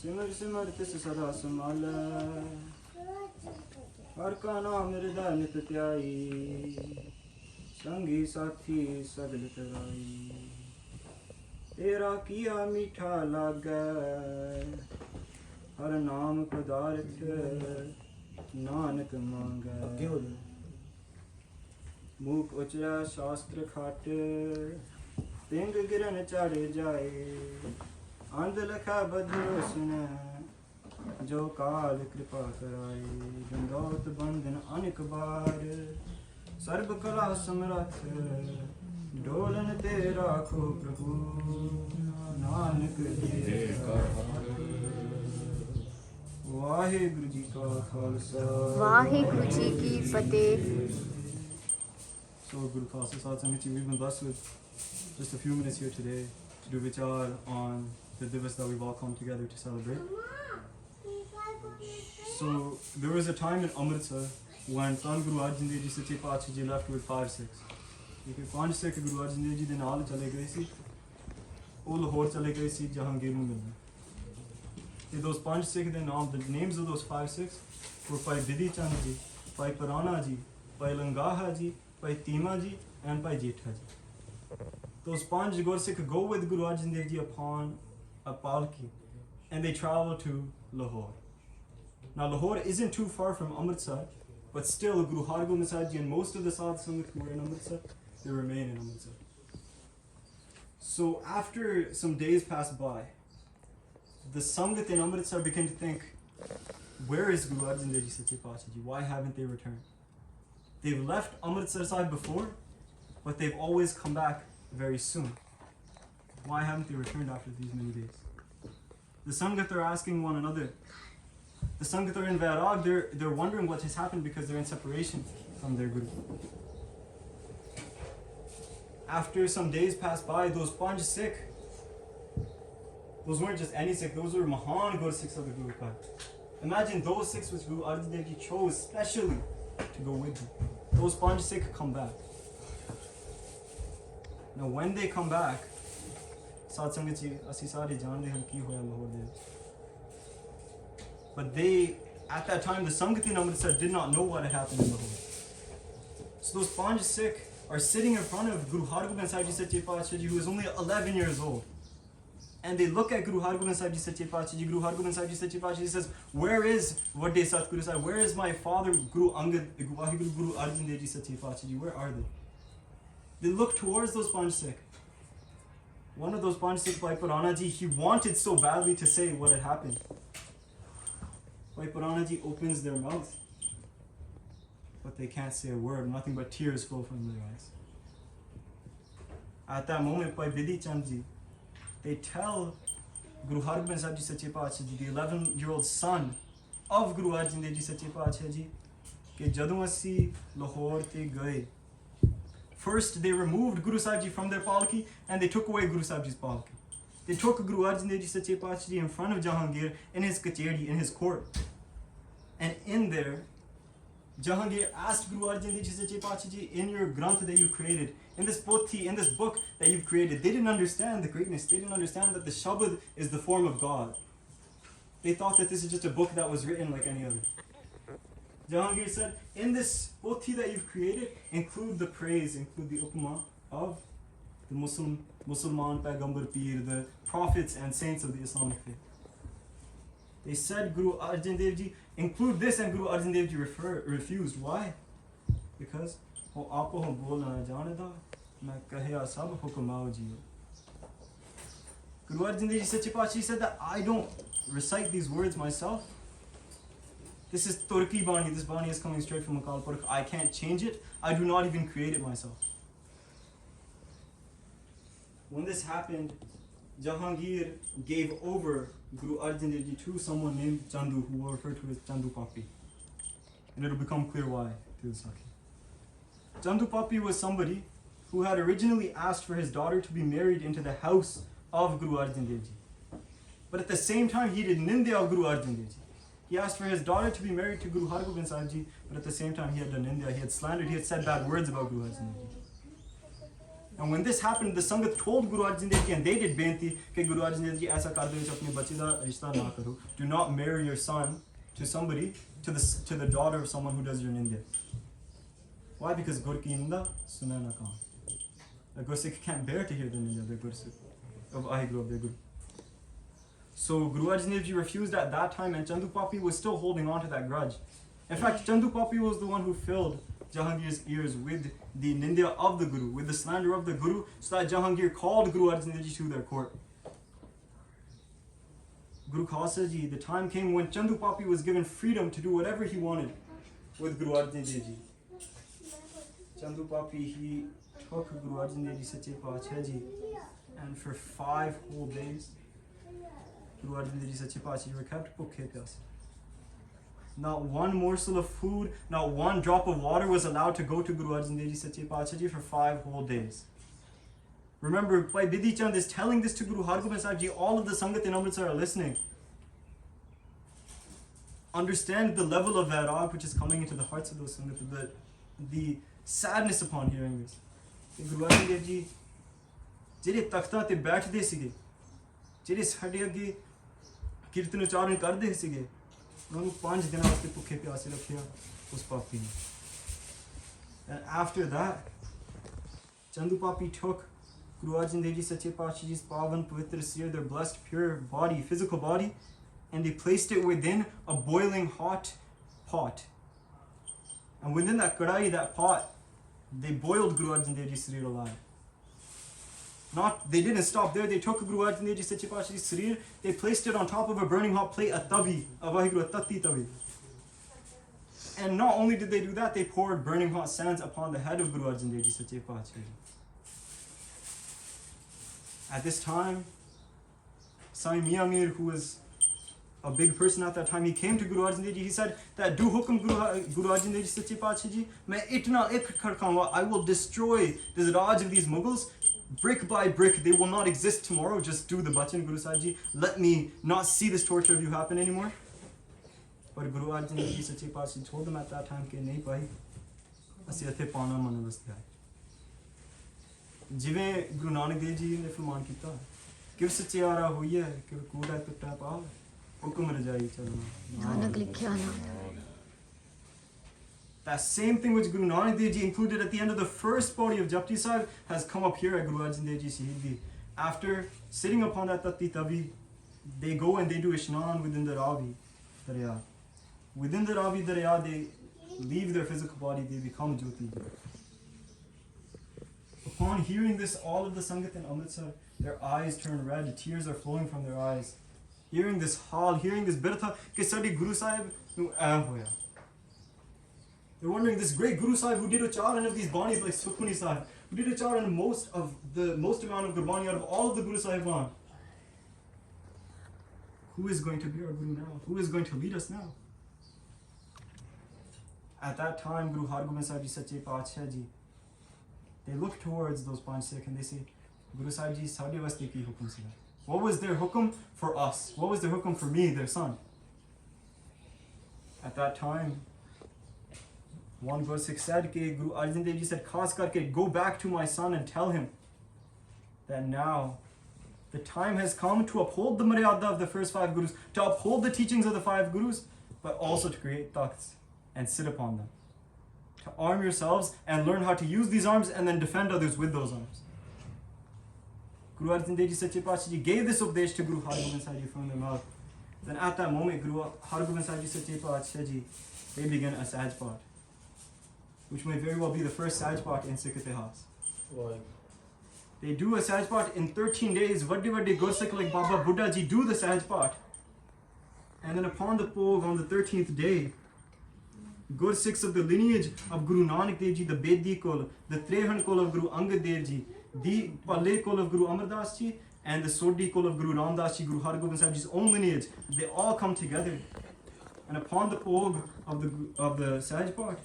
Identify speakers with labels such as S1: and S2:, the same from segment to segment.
S1: सिमर सिमर तिस सदा संभाल हर का नाम हृदय नित त्याई संगी साथी सगल तराई तेरा किया मीठा लागे हर नाम पदार्थ नानक मांगे मूक उचरा शास्त्र खाट पिंग गिरन चढ़ जाए अंध लखा बदलो सुने जो काल कृपा कराए दंडौत बंधन अनेक बार सर्व कला समरथ डोलन तेरा खो प्रभु नानक दे वाहेगुरु जी का खालसा
S2: वाहेगुरु जी की फतेह.
S1: So Guru Khalsa Sahib Sangat ji, we've been blessed with just a few minutes here today to do vichar on the Diwas that we've all come together to celebrate. So there was a time in Amritsar when Tan Guru Arjan Dev Ji Sache Paatshah Ji left with 5 Sikhs. क्योंकि 5 Sikh Guru Arjan Dev Ji ਦੇ ਨਾਲ ਚਲੇ ਗਏ ਸੀ, ਉਹ ਲਾਹੌਰ ਚਲੇ ਗਏ ਸੀ ਜਹਾਂਗੀਰ ਨੂੰ ਮਿਲਣ. ਤੇ those 5 Sikh ਦੇ ਨਾਮ, the names of those 5 Sikhs were Bhai Bidhi Chand ji, Bhai Parana ji, Bhai Langaha ji, Bhai Tima ji and Bhai Jetha ji. Those 5 Gursikh go with Guru Arjan Dev Ji upon a palki and they travel to Lahore. Now Lahore isn't too far from Amritsar, but still Guru Hargobind Sahib Ji and most of the Sadh Sangat who were in Amritsar, they remain in Amritsar. So after some days pass by, the Sangat in Amritsar begin to think, where is Guru Arjan Dev Ji Sache Paatshah Ji? Why haven't they returned? They've left Amritsar Sahib before, but they've always come back very soon. Why haven't they returned after these many days? The Sangat are asking one another. The Sangat are in Vairag, they're wondering what has happened because they're in separation from their Guru. After some days pass by, those 5 Sikh, those weren't just any Sikh, those were Mahan Gur Sikhs of the Guru Path. Imagine those Sikhs which Guru Arjan Dev Ji chose specially to go with him. Those 5 Sikh come back. Now when they come back, Sadh Sangat Ji, assi sare jaande hain ki hoya Lahore de. But they, at that time, the Sangat in Amritsar did not know what had happened in Lahore. So those 5 Sikh are sitting in front of Guru Hargobind Sahib Ji Sache Paatshah Ji, who is only 11 years old. And they look at Guru Hargobind Sahib Ji Sache Paatshah Ji. Guru Hargobind Sahib Ji Sache Paatshah Ji says, where is Vadde Satguru Sahib? Where is my father, Guru Angad, Guru Arjan Dev Ji Sache Paatshah Ji? Where are they? They look towards those 5 Sikh. One of those 5 Sikh, Bhai Parana Ji, he wanted so badly to say what had happened. Bhai Parana Ji opens their mouth, but they can't say a word. Nothing but tears flow from their eyes. At that moment, Bhai Bidhi Chand Ji, they tell Guru Hargobind Sahib Ji Sache Paatshah Ji, the 11-year-old son of Guru Arjan Dev Ji Sache Paatshah Ji, कि जदों असी लाहौर ते गए, first they removed Guru Sahib Ji from their palki and they took away Guru Sahib Ji's palki. They took Guru Arjan Dev Ji Sache Paatshah Ji in front of Jahangir in his kacheri, in his court. And in there, Jahangir asked Guru Arjan Dev Ji Sache Paatshah Ji, in your granth that you've created, in this pothi, in this book that you've created, they didn't understand the greatness. They didn't understand that the Shabad is the form of God. They thought that this is just a book that was written like any other. Jahangir said, in this pothi that you've created, include the praise, include the upma of the Musliman, Paigambar Peer, the prophets and saints of the Islamic faith. They said, Guru Arjan Dev Ji, include this, and Guru Arjan Dev Ji refused. Why? Because Guru Arjan Dev Ji Sache Paatshah said that I don't recite these words myself. This is Turki Bani, this Bani is coming straight from Akal Purkh. I can't change it. I do not even create it myself. When this happened, Jahangir gave over Guru Arjan Dev Ji to someone named Chandu, who were referred to as Chandu Papi. And it'll become clear why through this Saki. Chandu Papi was somebody who had originally asked for his daughter to be married into the house of Guru Arjan Dev Ji. But at the same time, he did nindya of Guru Arjan Dev Ji. He asked for his daughter to be married to Guru Hargobind Sahib Ji, but at the same time he had done nindya, he had slandered, he had said bad words about Guru Arjan Dev Ji. And when this happened, the Sangat told Guru Arjan Dev Ji, and they did benti कि Guru Arjan Dev Ji ऐसा कर दो अपने बच्चे का रिश्ता ना करो. Do not marry your son to somebody, to the daughter of someone who does your nindya. Why? Because Gur ki ninda suna na kaam. A Gursikh can't bear to hear the ninda of their Gursikh, of Ahiguru of their Guru. So Guru Arjan Dev Ji refused at that time, and Chandu Papi was still holding on to that grudge. In fact, Chandu Papi was the one who filled Jahangir's ears with the nindya of the Guru, with the slander of the Guru, so that Jahangir called Guru Arjan Dev Ji to their court. Guru Khalsa Ji, the time came when Chandu Papi was given freedom to do whatever he wanted with Guru Arjan Dev Ji. Chandu Papi, he took Guru Arjan Dev Ji Sache Paatshah Ji, and for 5 whole days, Guru Arjan Dev Ji Sache Paatshah Ji were kept bhukhe pyase. Not one morsel of food, not one drop of water was allowed to go to Guru Arjan Dev Ji Sache Paatshah Ji for 5 whole days. Remember, Bhai Bidhi Chand is telling this to Guru Hargobind Sahib Ji. All of the Sangat in Amritsar are listening. Understand the level of vairag which is coming into the hearts of those Sangat, the sadness upon hearing this. Guru Arjan Dev Ji, ਜਿਹੜੇ ਤਖਤਾਂ ਤੇ ਬੈਠਦੇ ਸੀਗੇ, ਜਿਹੜੇ ਸਾਡੇ ਅੱਗੇ ਕੀਰਤਨ ਉਚਾਰਨ ਕਰਦੇ ਸੀਗੇ, ਉਹਨਾਂ ਨੂੰ 5 ਦਿਨਾਂ ਵਾਸਤੇ ਭੁੱਖੇ ਪਿਆਸੇ ਰੱਖਿਆ ਉਸ ਪਾਪੀ ਨੇ. And after that, Chandu Papi took Guru Arjan Dev Ji Sache Paatshah Ji's pavan pavitra seer, their blessed pure body, physical body, and they placed it within a boiling hot pot. And within that kadai, that pot, they boiled Guru Arjan Dev Ji's sareer alive. They didn't stop there. They took Guru Arjan Dev Ji Sache Paatshah Ji's sareer, they placed it on top of a burning hot plate, a tavi, a vahiguru, a tatti tavi. And not only did they do that, they poured burning hot sands upon the head of Guru Arjan Dev Ji Sache Paatshah Ji. At this time, Sai Mian Mir, who was a big person at that time, he came to Guru Arjan Dev Ji. He said that, do hukum Guru Arjan Dev Ji Sache Paatshah Ji, main itna ek khadkaunga, I will destroy the Raj of these Mughals brick by brick. They will not exist tomorrow. Just do the bachan, Guru Sahib Ji. Let me not see this torture of you happen anymore. But Guru Arjan Dev Ji Sache Paatshah told them at that time कि नहीं भाई, ਅਸੀਂ ਇੱਥੇ ਪਾਣਾ ਮੰਨਣ ਵਾਸਤੇ ਆਏ. ਜਿਵੇਂ ਗੁਰੂ ਨਾਨਕ ਦੇਵ ਜੀ ਨੇ ਫਰਮਾਨ ਕੀਤਾ ਕਿ ਸਚਿਆਰਾ ਹੋਈ ਹੈ ਕਿ ਕੂੜਾ ਟੁੱਟਾ ਪਾਲ ਹੁਕਮ ਰਜਾਈ ਚੱਲਣਾ ਨਾਨਕ ਲਿਖਿਆ ਨਾ. That same thing which Guru Nanak Dev Ji included at the end of the first body of Japji Sahib has come up here at Guru Arjan Dev Ji Sahib. After sitting upon that Tatti Tavi, they go and they do Ishnan within the Ravi Darya. Within the Ravi Darya, they leave their physical body, they become Jyoti. Upon hearing this, all of the Sangat in Amritsar, their eyes turn red, tears are flowing from their eyes. Hearing this hal, hearing this birtha, कि साडी Guru Sahib nu aah hoya. They're wondering, this great Guru Sahib who did ucharan of these banis like Sukhmani Sahib, who did ucharan most amount of Gurbani out of all of the Guru Sahiban, who is going to be our Guru now? Who is going to lead us now? At that time, Guru Hargobind Sahib Ji Sache Paatshah Ji, they look towards those Panch Sikh and they say, Guru Sahib Ji, sade waste ki hukum siya. What was their hukum for us? What was their hukum for me, their son? At that time, one Gursikh said, Guru Arjan Dev Ji said, Khas karke, go back to my son and tell him that now the time has come to uphold the Maryada of the first 5 Gurus, to uphold the teachings of the 5 Gurus, but also to create takhts and sit upon them. To arm yourselves and learn how to use these arms and then defend others with those arms. Guru Arjan Dev Ji Sache Paatshah Ji gave this updesh to Guru Hargobind Sahib Ji from their mouth. Then at that moment, Guru Hargobind Sahib Ji Sache Paatshah Ji, they began a Sahaj Path, which may very well be the first Sahaj Path in Sikh Itihas.
S3: Why?
S1: They do a Sahaj Path in 13 days. Vadde Gursikh like Baba Buddha Ji do the Sahaj Path. And then upon the Pog on the 13th day, Gursikhs of the lineage of Guru Nanak Dev Ji, the Bedi Kol, the Trehan Kol of Guru Angad Dev Ji, the Palle Kol of Guru Amar Das Ji, and the Sodhi Kol of Guru Ram Das Ji, Guru Hargobind Sahib Ji's own lineage, they all come together. And upon the Pog of the Sahaj Path,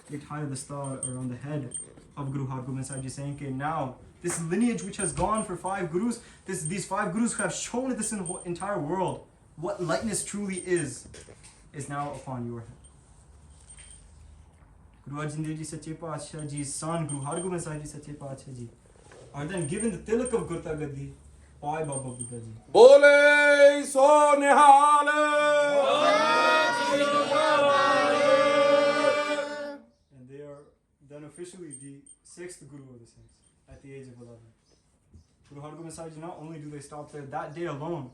S1: they tie the star around the head of Guru Hargobind Sahib Ji, saying, okay, now this lineage which has gone for 5 Gurus, these 5 Gurus who have shown this entire world what lightness truly is now upon your head. Guru Arjan Dev Ji Sache Paatshah Ji's son, Guru Hargobind Sahib Ji Sache Paatshah Ji, are then given the tilak of Gurtta Gaddi by Baba Buddha Ji.
S3: बोले सो निहाल
S1: And they are then officially the 6th Guru of the Sikhs at the age of 11. Guru Hargobind Sahib Ji, not only do they stop there that day alone,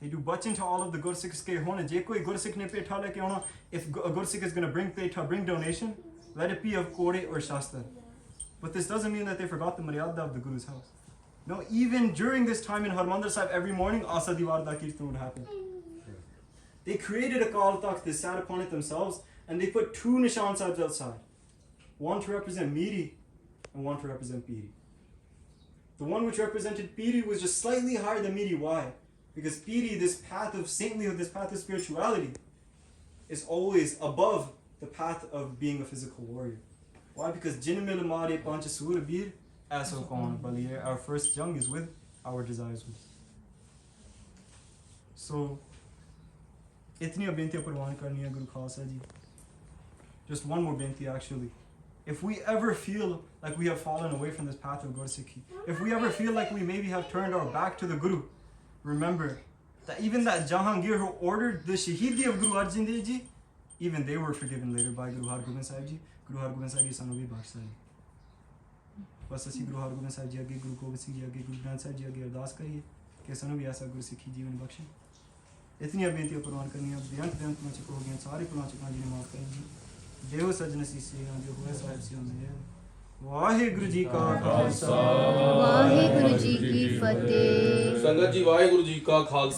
S1: they do bachin to all of the Gursikhs ke hone. Je koi Gursikh ne petha leke auna, if a Gursikh is going to bring petha, bring donation, let it be of Kore or Shastra. But this doesn't mean that they forgot the Maryada of the Guru's house. No, even during this time in Harmandir Sahib, every morning Asa Diwar da Kirtan would happen. They created a Kal Takht, they sat upon it themselves, and they put 2 Nishan Sahibs outside. One to represent Miri and one to represent Piri. The one which represented Piri was just slightly higher than Miri. Why? Because Piri, this path of saintlyhood, this path of spirituality, is always above the path of being a physical warrior. Why? Because Jinmil Mare Pancha Sur Bir Aso Kaun Baliye. Our first jung is with our desires with. So, itni bintiyan parwan karni hai Guru Khalsa ji. Just one more binti actually. If we ever feel like we have fallen away from this path of Gursikhi, if we ever feel like we maybe have turned our back to the Guru, remember that even that Jahangir who ordered the Shahidi of Guru Arjan Dev Ji, even they were forgiven later by Guru Hargobind Sahib Ji. Guru Hargobind Sahib Ji sanu bhi bakhsha hai. Bas assi Guru Hargobind Sahib Ji age, Guru Gobind Singh Ji age, Guru Granth Sahib Ji age ardas kariye कि sanu bhi aisa Gursikhi जीवन बख्शे. इतनी बेनतियां परवान करनी अब बेअंत बेअंत में चुको हो गए सारे पुराण चुका जी ने माफ करेंगे. देव सजन सी जो हुए साहिब से में वाहिगुरु जी का खालसा
S2: वाहिगुरु जी की फतेह.
S3: संगत जी वाहिगुरु जी का खालसा